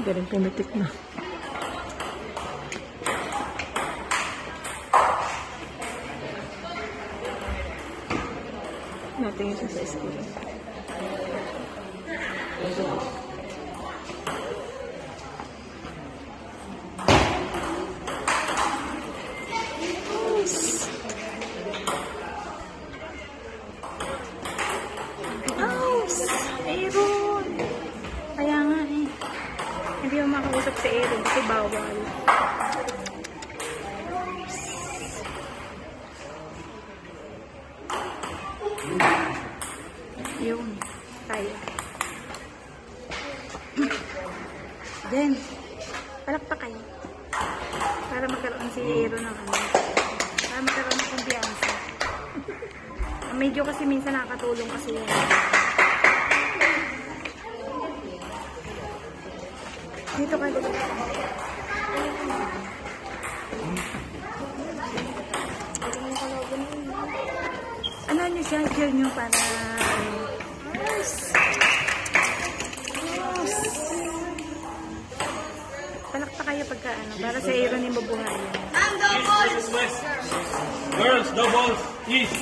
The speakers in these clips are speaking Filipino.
Galing pumitik na. Natingin siya sa school. Aaron! Kaya nga eh. Hindi mo makausap si Aaron kasi bawal. Yun. Tayo. Then, palakpak kayo. Para magkaroon si Aaron ng ano. Para magkaroon ng kumpiyansa. Medyo kasi minsan nakakatulong kasi yun. Dito ka dito. Ano nyo siya? Share nyo para... Palakpa kayo pagka ano. Para sa Aaron yung mabuhayan. Girls, doubles, east.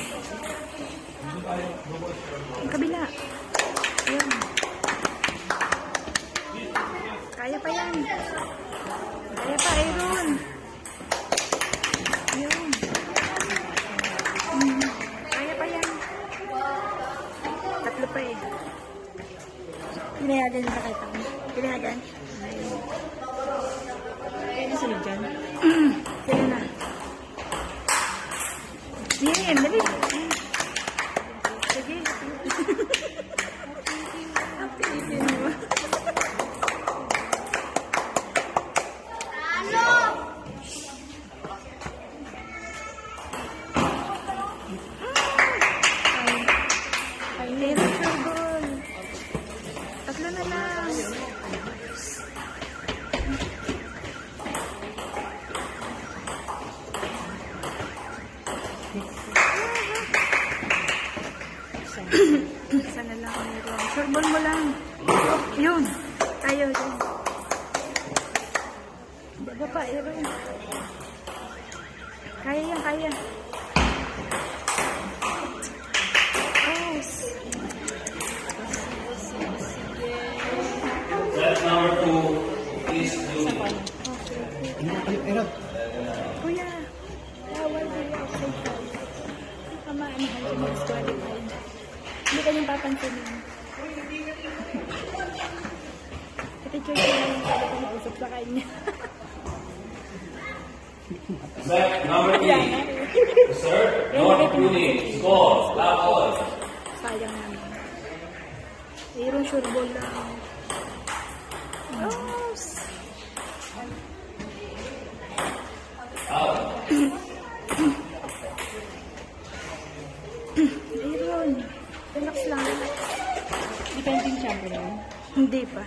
Ang kabila. Ayan. Kaya pa yan. Kaya pa, Aaron. Yun. Kaya pa yan. Tatlo pa eh. Pinayagan na kita. Pinayagan. Kaya nasunod dyan? Kaya na. Yan, dali. Sige. Happy-happy mo. Tatlo na lang. Isa na lang. Short ball mo lang. Yun. Tayo. Yun. Baga pa, Aaron. Kaya yan, kaya. Set number 2 is Julie. Kuya, bawal kuya outside ka. Kamaanahan siya mag-disqualified. Hindi ka niyang papansinin. Picture ko lang yung sabi ko mausap sa kanya. Set number 3. Sir, North Julie. Score. Lapol. Sayang naman. Mayroong sure ball lang. Aaron, relax lang. Defending champion. Hindi pa.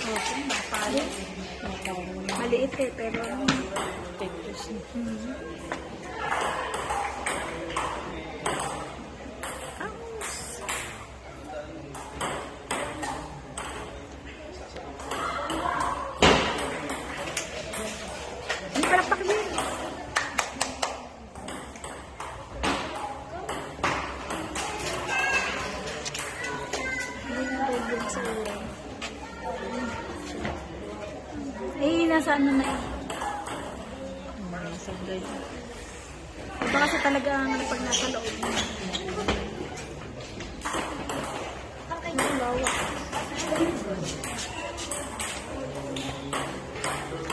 Okay, mapalo. Maliit eh, pero nasa ano na eh. Iba kasi talaga ang pag nasa loob.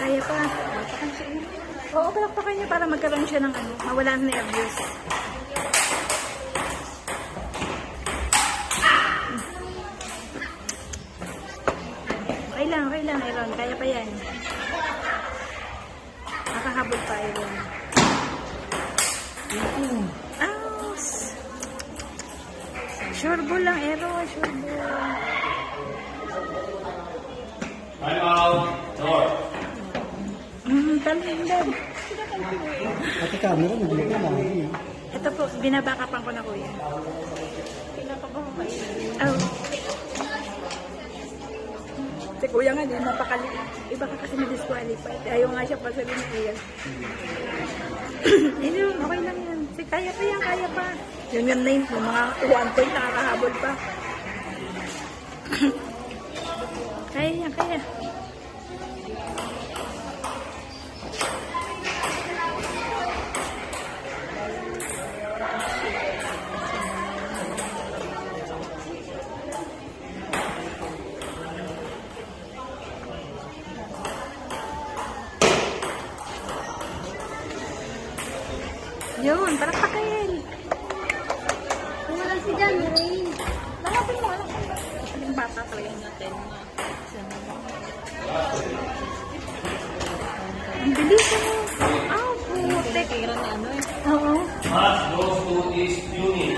Kaya pa. Oo, palakpakan niya para magkaroon siya ng ano, mawala na nervous. Okay lang, Aaron. Kaya pa yan. Nakahabol pa, Aaron. Sure ball lang, Aaron. Sure ball. Time out. North. Talim din. Pati camera, hindi ko lang. Ito po, binabakapan ko na kuya. Pinapabang kayo. Oh. Si kuya nga din, napakali. Iba ka kasi na-disqualified. Ayaw nga siya pa sa kuya. Yun, okay lang yan. Si kaya pa yan, kaya pa. Yun yung name mo, mga 1 point nakakahabol pa. Kaya yan, kaya. Yun, palakpakin. Wala si Jan, Rain. Malapit mo, alam ko. Yung bata talaga. Natin na. Ang bilis mo. Ah, putek. Kira na ano eh. Oo. Match goes to East Union.